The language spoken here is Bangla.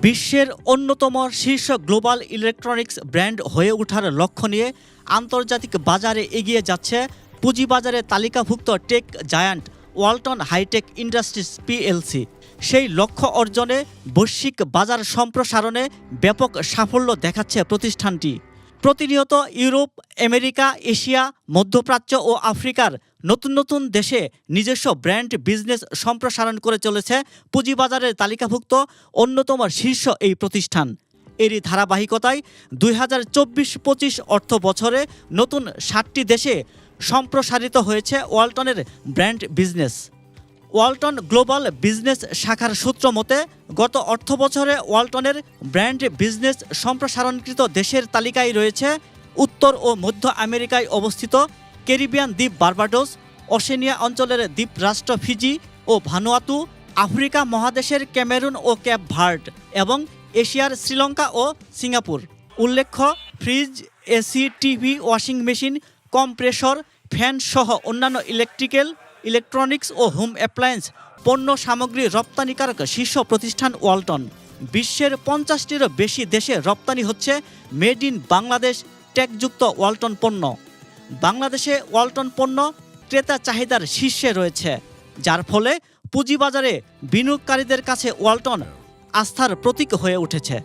বিশ্বের অন্যতম শীর্ষ গ্লোবাল ইলেকট্রনিক্স ব্র্যান্ড হয়ে ওঠার লক্ষ্য নিয়ে আন্তর্জাতিক বাজারে এগিয়ে যাচ্ছে পুঁজিবাজারে তালিকাভুক্ত tech giant Walton hi-tech industries PLC. সেই লক্ষ্য অর্জনে বৈশ্বিক বাজার সম্প্রসারণে ব্যাপক সাফল্য দেখাচ্ছে প্রতিষ্ঠানটি। প্রতিনিয়ত ইউরোপ, আমেরিকা, এশিয়া, মধ্যপ্রাচ্য ও আফ্রিকার নতুন নতুন দেশে নিজস্ব ব্র্যান্ড বিজনেস সম্প্রসারণ করে চলেছে পুঁজিবাজারের তালিকাভুক্ত অন্যতম শীর্ষ এই প্রতিষ্ঠান। এরই ধারাবাহিকতায় 2024-25 অর্থ বছরে নতুন 7টি দেশে সম্প্রসারিত হয়েছে ওয়ালটনের brand business. Walton Global Business শাখার সূত্র মতে গত অর্থবছরে ওয়ালটনের ব্র্যান্ড বিজনেস সম্প্রসারণকৃত দেশের তালিকায় রয়েছে উত্তর ও মধ্য আমেরিকায় অবস্থিত ক্যারিবিয়ান দ্বীপ বার্বাডোস, ওশেনিয়া অঞ্চলের দ্বীপ রাষ্ট্র ফিজি ও ভানুয়াতু, আফ্রিকা মহাদেশের ক্যামেরুন ও ক্যাপ ভার্ড এবং এশিয়ার শ্রীলঙ্কা ও সিঙ্গাপুর। উল্লেখ্য, fridge, AC, TV, washing machine, compressor, fan সহ অন্যান্য ইলেকট্রনিক্স ও হোম অ্যাপ্লায়েন্স পণ্য সামগ্রী রপ্তানিকারক শীর্ষ প্রতিষ্ঠান ওয়ালটন। বিশ্বের 50টিরও বেশি দেশে রপ্তানি হচ্ছে মেড ইন বাংলাদেশ ট্যাগযুক্ত ওয়ালটন পণ্য। বাংলাদেশে ওয়ালটন পণ্য ক্রেতা চাহিদার শীর্ষে রয়েছে, যার ফলে পুঁজিবাজারে বিনিয়োগকারীদের কাছে ওয়ালটন আস্থার প্রতীক হয়ে উঠেছে।